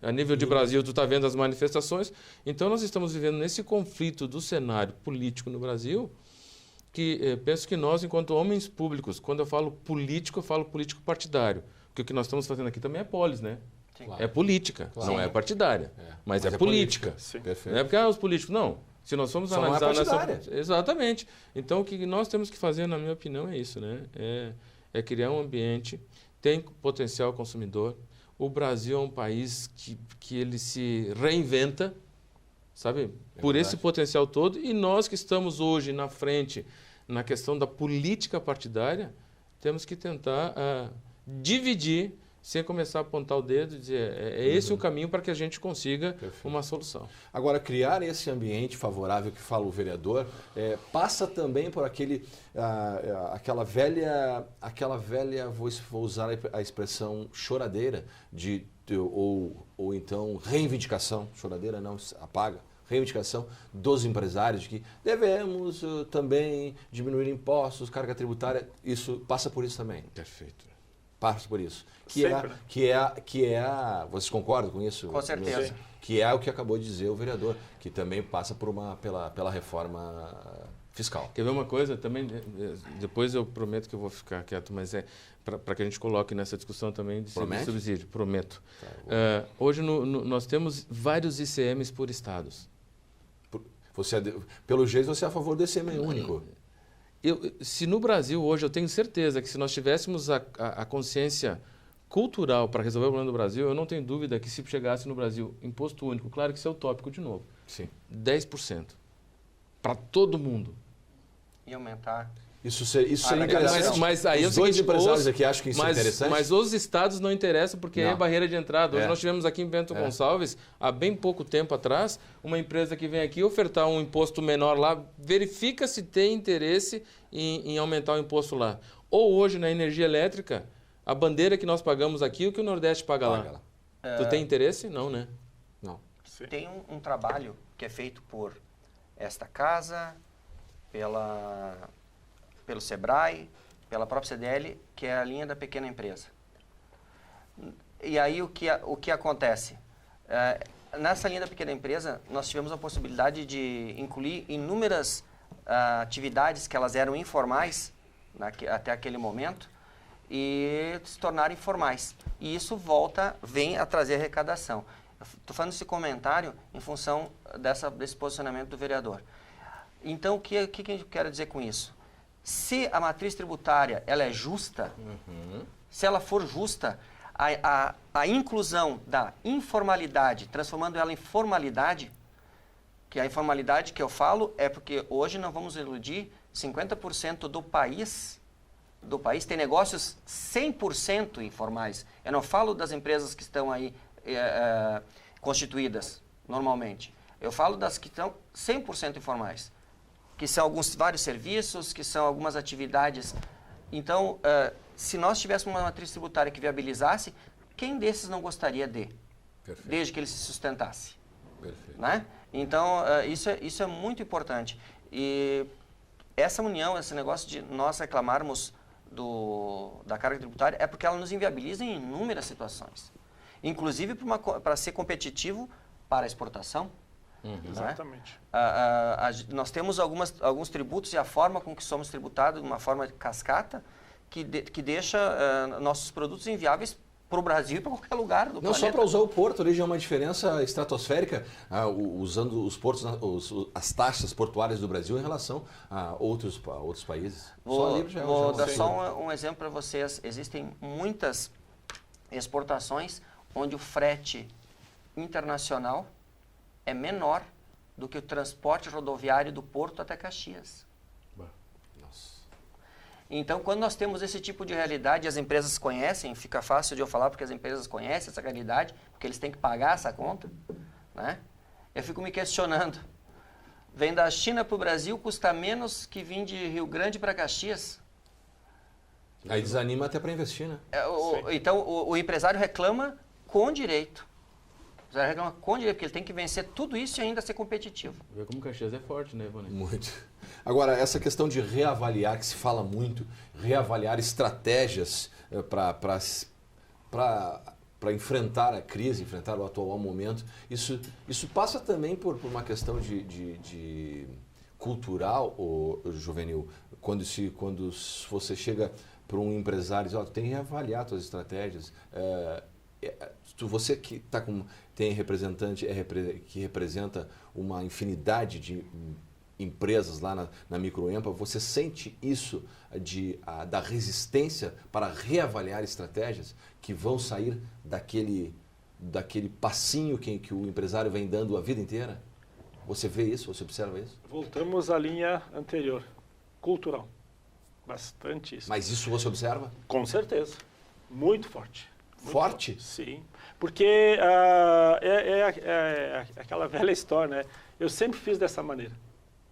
A nível de Brasil, tu está vendo as manifestações. Então, nós estamos vivendo nesse conflito do cenário político no Brasil, que penso que nós, enquanto homens públicos, quando eu falo político partidário. Porque o que nós estamos fazendo aqui também é polis, né? Sim. Claro. É política, Claro. não é partidária. Mas é política. Sim. Perfeito. Não é porque os políticos... Não. Se nós formos Só não é analisar... partidária. Exatamente. Então, o que nós temos que fazer, na minha opinião, é isso, né? É criar um ambiente, tem potencial consumidor. O Brasil é um país que ele se reinventa, sabe? Por verdade. esse potencial todo. E nós que estamos hoje na frente, na questão da política partidária, temos que tentar dividir, sem começar a apontar o dedo e dizer esse o caminho para que a gente consiga uma solução. Agora, criar esse ambiente favorável que fala o vereador passa também por aquela velha, vou usar a expressão choradeira, ou então reivindicação, choradeira não, apaga, reivindicação dos empresários de que devemos também diminuir impostos, carga tributária, isso passa por isso também. Perfeito. Passa por isso. Sempre, né? Vocês concordam com isso? Com certeza. Sim. Que é o que acabou de dizer o vereador, que também passa pela reforma fiscal. Quer ver uma coisa? Também, depois eu prometo que eu vou ficar quieto, mas para que a gente coloque nessa discussão também de subsídio. Prometo. Tá, hoje nós temos vários ICMs por estados. Pelo jeito, você é a favor do ICM único. Se no Brasil hoje, eu tenho certeza que se nós tivéssemos a consciência cultural para resolver o problema do Brasil, eu não tenho dúvida que se chegasse no Brasil imposto único, claro que isso é utópico de novo, Sim. 10% para todo mundo. E aumentar. Isso seria interessante. Mas aí os dois empresários aqui acham que isso é interessante. Mas os estados não interessam porque é barreira de entrada. Hoje nós tivemos aqui em Bento Gonçalves, há bem pouco tempo atrás, uma empresa que vem aqui ofertar um imposto menor lá, verifica se tem interesse em aumentar o imposto lá. Ou hoje na energia elétrica, a bandeira que nós pagamos aqui, o que o Nordeste paga lá. Tu tem interesse? Não, né? Não. Sim. Tem um trabalho que é feito por esta casa, pelo SEBRAE, pela própria CDL, que é a linha da pequena empresa. E aí o que acontece? Nessa linha da pequena empresa, nós tivemos a possibilidade de incluir inúmeras atividades que elas eram informais até aquele momento e se tornarem formais. E isso vem a trazer arrecadação. Estou fazendo esse comentário em função desse posicionamento do vereador. Então, o que eu quero dizer com isso? Se a matriz tributária ela é justa, se ela for justa, a inclusão da informalidade, transformando ela em formalidade, que a informalidade que eu falo é porque hoje não vamos iludir, 50% do país tem negócios 100% informais. Eu não falo das empresas que estão aí constituídas normalmente. Eu falo das que estão 100% informais, que são vários serviços, que são algumas atividades. Então, se nós tivéssemos uma matriz tributária que viabilizasse, quem desses não gostaria Perfeito. desde que ele se sustentasse? Perfeito. Né? Então, isso é muito importante. E essa união, esse negócio de nós reclamarmos da carga tributária é porque ela nos inviabiliza em inúmeras situações. Inclusive para ser competitivo para a exportação. Exatamente. Nós temos alguns tributos e a forma com que somos tributados, de uma forma cascata, que deixa nossos produtos inviáveis para o Brasil e para qualquer lugar do Não planeta. só para usar o porto, ali já é uma diferença estratosférica, usando os portos, as taxas portuárias do Brasil em relação a outros países. Vou dar só um exemplo para vocês. Existem muitas exportações onde o frete internacional é menor do que o transporte rodoviário do Porto até Caxias. Nossa. Então, quando nós temos esse tipo de realidade, as empresas conhecem, fica fácil de eu falar porque as empresas conhecem essa realidade, porque eles têm que pagar essa conta, né? Eu fico me questionando. Vem da China para o Brasil, custa menos que vir de Rio Grande para Caxias. Aí desanima até para investir, né? Então, o empresário reclama com direito. O empresário reclama com direito, porque ele tem que vencer tudo isso e ainda ser competitivo. Vê como Caxias é forte, né, Ivone? Muito. Agora, essa questão de reavaliar, que se fala muito, reavaliar estratégias para enfrentar a crise, enfrentar o atual momento, isso passa também por uma questão de cultural, Juvenil, quando você chega para um empresário e diz, tem que reavaliar suas estratégias. Você que tem representante, que representa uma infinidade de empresas lá na Microempa, você sente isso da resistência para reavaliar estratégias que vão sair daquele passinho que o empresário vem dando a vida inteira? Você vê isso? Você observa isso? Voltamos à linha anterior, cultural. Bastante isso. Mas isso você observa? Com certeza. Muito forte. Muito Forte? Sim. Porque é aquela velha história, né? Eu sempre fiz dessa maneira.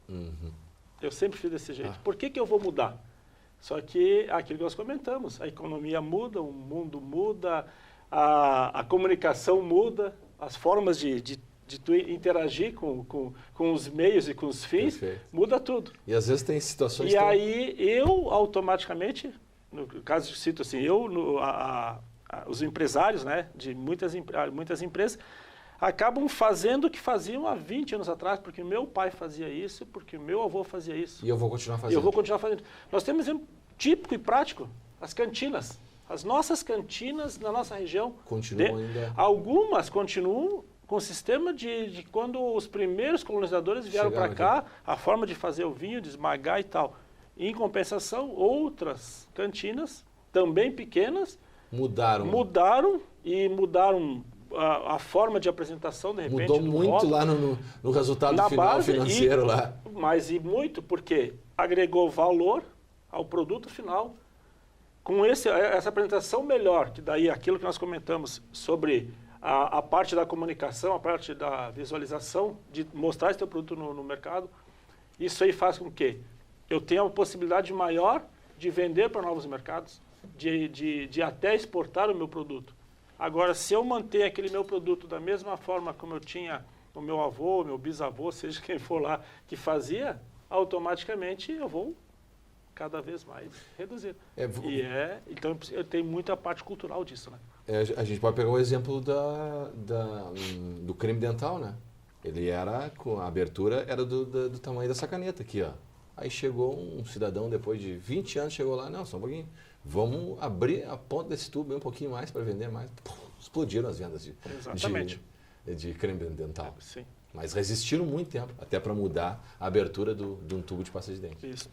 Uhum. Eu sempre fiz desse jeito. Por que eu vou mudar? Só que aquilo que nós comentamos, a economia muda, o mundo muda, a comunicação muda, as formas de tu interagir com os meios e com os fins, Perfeito. Muda tudo. E às vezes tem situações... E aí eu automaticamente, no caso eu cito assim, os empresários, né, de muitas empresas, acabam fazendo o que faziam há 20 anos atrás, porque meu pai fazia isso, porque meu avô fazia isso. E eu vou continuar fazendo. E eu vou continuar fazendo. Nós temos um exemplo típico e prático, as cantinas. As nossas cantinas na nossa região. Continuam ainda... Algumas continuam com o sistema de quando os primeiros colonizadores vieram para cá, a forma de fazer o vinho, de esmagar e tal. Em compensação, outras cantinas, também pequenas, mudaram a forma de apresentação, de repente. Mudou muito rótulo, lá no resultado final base financeiro lá. Mas e muito, porque agregou valor ao produto final. Com essa apresentação melhor, que daí aquilo que nós comentamos sobre a parte da comunicação, a parte da visualização, de mostrar esse teu produto no mercado, isso aí faz com que eu tenha uma possibilidade maior de vender para novos mercados, de até exportar o meu produto. Agora, se eu manter aquele meu produto da mesma forma como eu tinha o meu avô, meu bisavô, seja quem for lá, que fazia, automaticamente eu vou cada vez mais reduzir. Então, eu tenho muita parte cultural disso, né? A gente pode pegar o exemplo do creme dental, né? Ele com a abertura era do tamanho dessa caneta aqui, ó. Aí chegou um cidadão, depois de 20 anos, chegou lá, não, só um pouquinho, vamos abrir a ponta desse tubo um pouquinho mais para vender mais. Explodiram as vendas de creme dental. Sim. Mas resistiram muito tempo, até para mudar a abertura de um tubo de pasta de dente. Isso.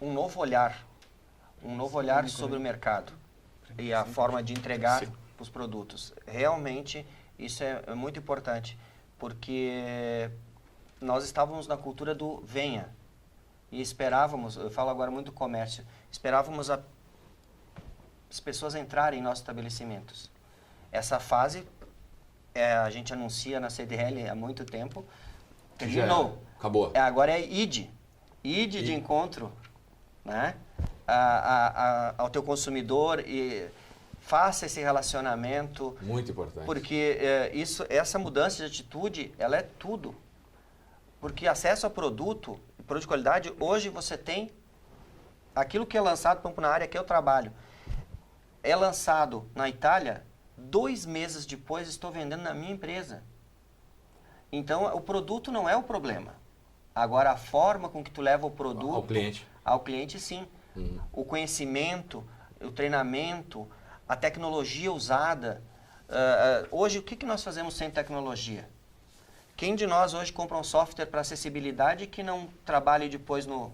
Um novo olhar sobre o mercado e a forma de entregar os produtos. Realmente, isso é muito importante, porque nós estávamos na cultura do venha e esperávamos, eu falo agora muito do comércio, esperávamos as pessoas entrarem em nossos estabelecimentos. Essa fase, a gente anuncia na CDL há muito tempo, terminou. Acabou. Agora é ID de encontro, né, ao teu consumidor e faça esse relacionamento. Muito importante. Porque essa mudança de atitude, ela é tudo. Porque acesso a produto de qualidade, hoje você tem aquilo que é lançado, por exemplo, na área que eu trabalho, é lançado na Itália, 2 meses depois estou vendendo na minha empresa. Então, o produto não é o problema. Agora, a forma com que tu leva o produto... Ao cliente. Ao cliente, sim. O conhecimento, o treinamento, a tecnologia usada. Hoje, o que nós fazemos sem tecnologia? Quem de nós hoje compra um software para acessibilidade que não trabalhe depois no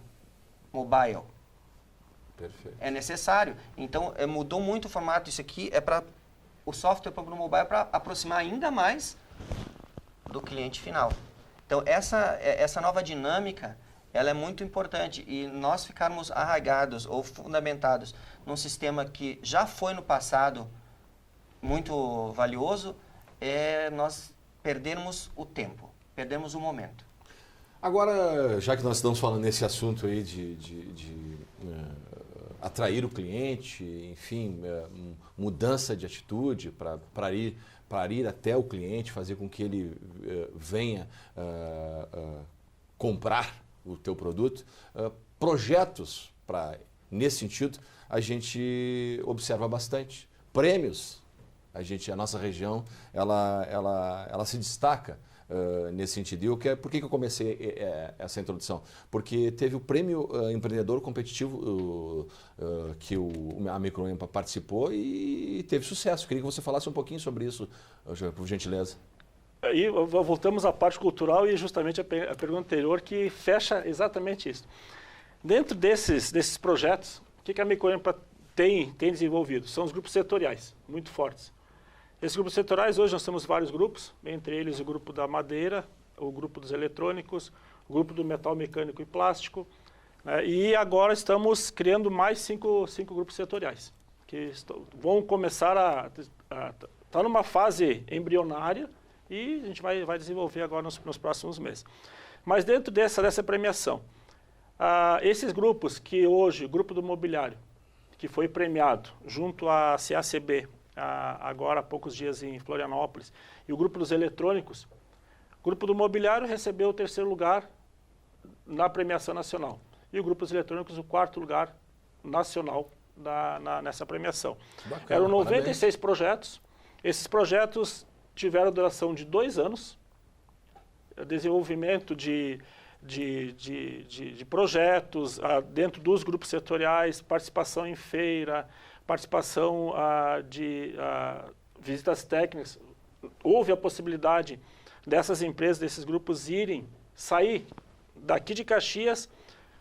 mobile? Perfeito. É necessário. Então, mudou muito o formato. Isso aqui é para o software para o mobile para aproximar ainda mais do cliente final. Então, essa nova dinâmica, ela é muito importante. E nós ficarmos arraigados ou fundamentados num sistema que já foi no passado muito valioso, nós perdermos o tempo, perdemos o momento. Agora, já que nós estamos falando nesse assunto aí de atrair o cliente, enfim, mudança de atitude para ir até o cliente, fazer com que ele venha comprar o teu produto, projetos nesse sentido a gente observa bastante. Prêmios, a nossa região ela se destaca nesse sentido. E por que eu comecei essa introdução? Porque teve o prêmio empreendedor competitivo que a Microempa participou e teve sucesso. Queria que você falasse um pouquinho sobre isso, por gentileza. Aí voltamos à parte cultural e justamente a pergunta anterior que fecha exatamente isso. Dentro desses projetos, o que a Microempa tem desenvolvido? São os grupos setoriais, muito fortes. Esses grupos setoriais, hoje nós temos vários grupos, entre eles o grupo da madeira, o grupo dos eletrônicos, o grupo do metal mecânico e plástico, né? E agora estamos criando mais cinco grupos setoriais, que vão começar tá numa fase embrionária e a gente vai desenvolver agora nos próximos meses. Mas dentro dessa premiação, esses grupos que hoje, o grupo do mobiliário, que foi premiado junto à CACB, agora há poucos dias em Florianópolis, e o grupo dos eletrônicos, o grupo do mobiliário recebeu o 3º lugar na premiação nacional, e o grupo dos eletrônicos o 4º lugar nacional nessa premiação. Bacana, eram 96 parabéns. Projetos, esses projetos tiveram duração de 2 anos, desenvolvimento de projetos dentro dos grupos setoriais, participação em feira, participação de visitas técnicas. Houve a possibilidade dessas empresas, desses grupos sair daqui de Caxias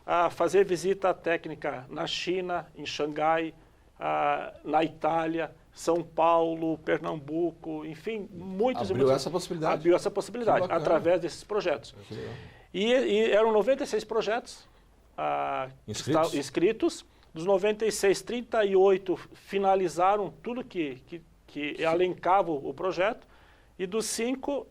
a fazer visita técnica na China, em Xangai, na Itália, São Paulo, Pernambuco, enfim, Abriu essa possibilidade. Abriu essa possibilidade através desses projetos. E eram 96 projetos inscritos. Dos 96, 38 finalizaram tudo que elencava o projeto. E dos 5,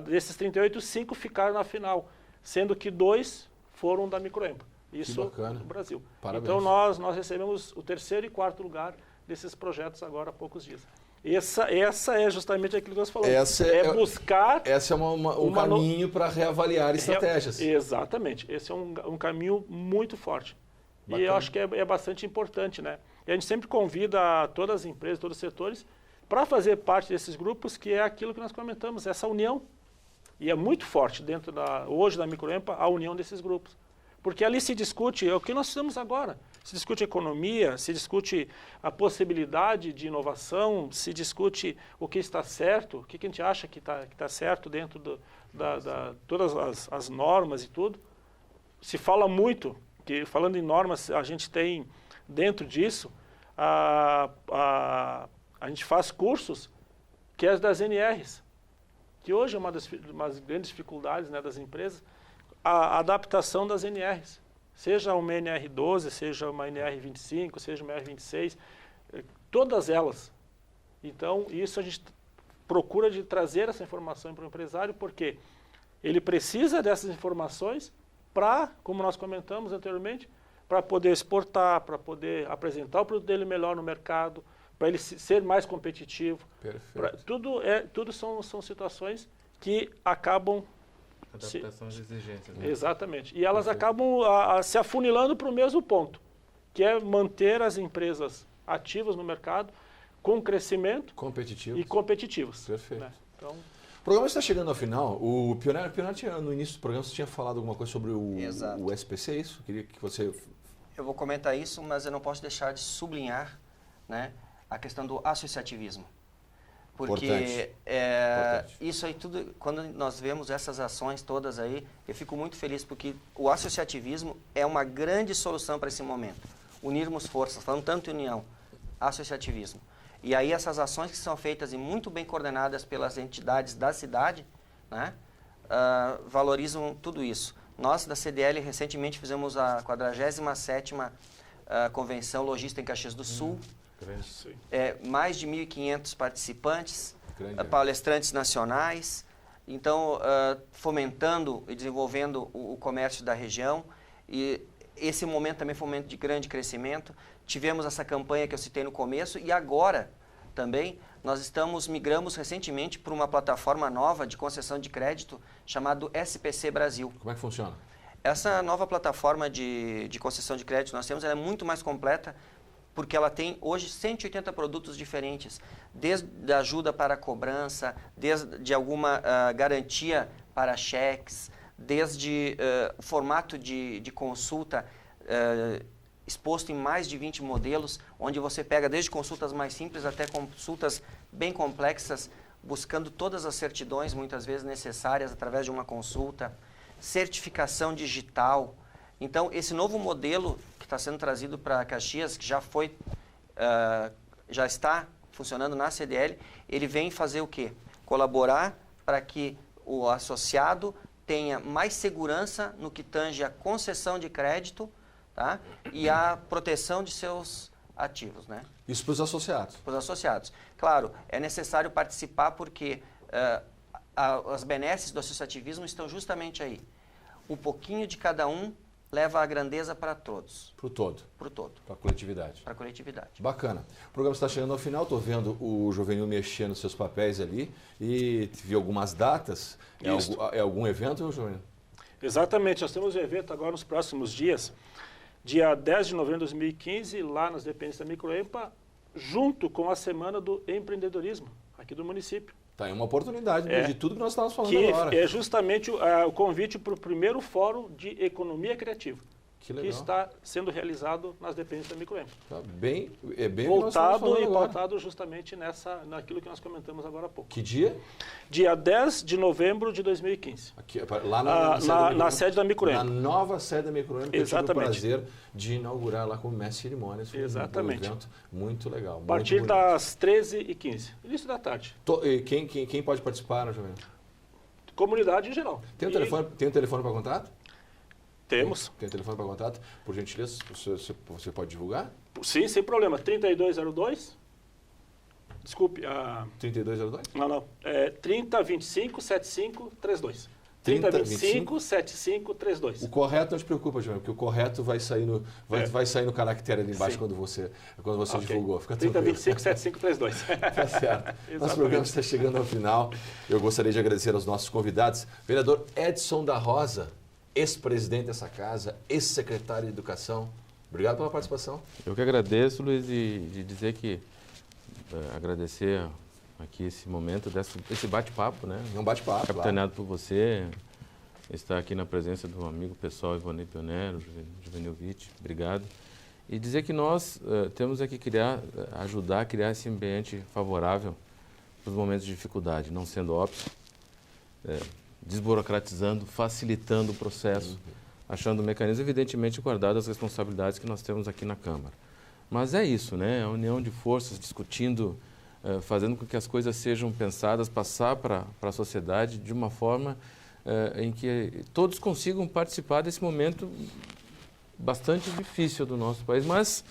desses 38, 5 ficaram na final, sendo que 2 foram da Microempa. Isso no Brasil. Parabéns. Então nós recebemos o 3º e 4º lugar desses projetos agora há poucos dias. Essa é justamente aquilo que nós falamos. Buscar... Esse é um caminho para reavaliar estratégias. Exatamente. Esse é um caminho muito forte. Bacana. E eu acho que é bastante importante, né? E a gente sempre convida todas as empresas, todos os setores, para fazer parte desses grupos, que é aquilo que nós comentamos, essa união. E é muito forte dentro hoje da Microempa a união desses grupos. Porque ali se discute o que nós estamos agora. Se discute economia, se discute a possibilidade de inovação, se discute o que está certo, o que a gente acha que está certo dentro todas as normas e tudo. Se fala muito, que falando em normas, a gente tem dentro disso, a gente faz cursos que é das NRs, que hoje é uma das grandes dificuldades, né, das empresas, a adaptação das NRs. Seja uma NR12, seja uma NR25, seja uma NR26, todas elas. Então, isso a gente procura de trazer essa informação para o empresário, porque ele precisa dessas informações para, como nós comentamos anteriormente, para poder exportar, para poder apresentar o produto dele melhor no mercado, para ele ser mais competitivo. Perfeito. Tudo são situações que acabam... Adaptação às exigências. Né? Exatamente. E elas acabam se afunilando para o mesmo ponto, que é manter as empresas ativas no mercado, com crescimento e competitivos. Perfeito. Né? Então, o programa está chegando ao final. O Pioneiro no início do programa, você tinha falado alguma coisa sobre o SPC, é isso? Queria que você... Eu vou comentar isso, mas eu não posso deixar de sublinhar, né, a questão do associativismo. Porque Importante. isso aí tudo, quando nós vemos essas ações todas aí, eu fico muito feliz porque o associativismo é uma grande solução para esse momento. Unirmos forças, falando tanto em união, associativismo. E aí essas ações que são feitas e muito bem coordenadas pelas entidades da cidade, né, valorizam tudo isso. Nós, da CDL, recentemente fizemos a 47ª Convenção Logística em Caxias do Sul. Mais de 1.500 participantes, palestrantes nacionais, então fomentando e desenvolvendo o comércio da região. E esse momento também foi um momento de grande crescimento. Tivemos essa campanha que eu citei no começo e agora também nós migramos recentemente para uma plataforma nova de concessão de crédito chamada SPC Brasil. Como é que funciona? Essa nova plataforma de concessão de crédito que nós temos, ela é muito mais completa porque ela tem hoje 180 produtos diferentes, desde ajuda para cobrança, desde alguma garantia para cheques, desde o formato de consulta exposto em mais de 20 modelos, onde você pega desde consultas mais simples até consultas bem complexas, buscando todas as certidões, muitas vezes necessárias, através de uma consulta, certificação digital. Então, esse novo modelo que está sendo trazido para Caxias, que já está funcionando na CDL, ele vem fazer o quê? Colaborar para que o associado tenha mais segurança no que tange a concessão de crédito, tá? E a proteção de seus ativos, né? Isso para os associados. Para os associados. Claro, é necessário participar porque as benesses do associativismo estão justamente aí. Um pouquinho de cada um leva a grandeza para todos. Para o todo. Para o todo. Para a coletividade. Para a coletividade. Bacana. O programa está chegando ao final, estou vendo o Jovenil mexendo nos seus papéis ali e vi algumas datas. É algum evento, Jovenil? Exatamente, nós temos um evento agora nos próximos dias, dia 10 de novembro de 2015, lá nas dependências da Microempa, junto com a Semana do Empreendedorismo, aqui do município. Está aí uma oportunidade de tudo que nós estávamos falando que agora. É justamente o convite para o primeiro Fórum de Economia Criativa, que está sendo realizado nas dependências da Microempa. Tá bem Voltado e pautado justamente naquilo que nós comentamos agora há pouco. Que dia? Dia 10 de novembro de 2015. Aqui, lá na sede da Microempa. Na nova sede da Microempa, que eu tive o Exatamente. prazer de inaugurar lá como mestre de cerimônias. Foi Exatamente. um evento muito legal. A partir das 13h15, início da tarde. Quem pode participar, né, Jovenil? Comunidade em geral. Tem um telefone para contato? Temos. Tem telefone para contato? Por gentileza, você pode divulgar? Sim, sem problema. 3202. Desculpe. 3202? Não. 3025-7532. 3025-7532. O correto não te preocupa, João, porque o correto vai sair no caractere ali embaixo quando você divulgou. Fica 3025-7532. Tá certo. Nosso programa está chegando ao final. Eu gostaria de agradecer aos nossos convidados. Vereador Edson da Rosa, ex-presidente dessa casa, ex-secretário de Educação. Obrigado pela participação. Eu que agradeço, Luiz, e de dizer que agradecer aqui esse momento, desse bate-papo, né? É um bate-papo, capitaneado por você, estar aqui na presença do amigo pessoal Ivonei Pionero, Jovenil Vitti, obrigado. E dizer que nós temos aqui ajudar a criar esse ambiente favorável para os momentos de dificuldade, não sendo óbvio, desburocratizando, facilitando o processo, achando mecanismos, evidentemente, guardadas as responsabilidades que nós temos aqui na Câmara. Mas é isso, né? A união de forças, discutindo, fazendo com que as coisas sejam pensadas, passar para a sociedade de uma forma em que todos consigam participar desse momento bastante difícil do nosso país, mas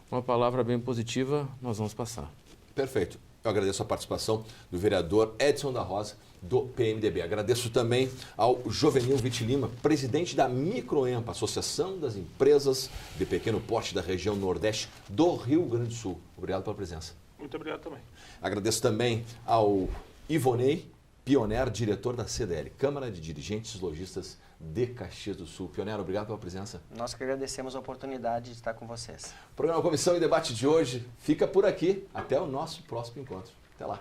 uma palavra bem positiva nós vamos passar. Perfeito. Eu agradeço a participação do vereador Edson da Rosa, do PMDB. Agradeço também ao Jovenil Vitti Lima, presidente da Microempa, Associação das Empresas de Pequeno Porte da região Nordeste do Rio Grande do Sul. Obrigado pela presença. Muito obrigado também. Agradeço também ao Ivonei Pionero, diretor da CDL, Câmara de Dirigentes Lojistas de Caxias do Sul. Pionero, obrigado pela presença. Nós que agradecemos a oportunidade de estar com vocês. O programa Comissão e Debate de hoje fica por aqui. Até o nosso próximo encontro. Até lá.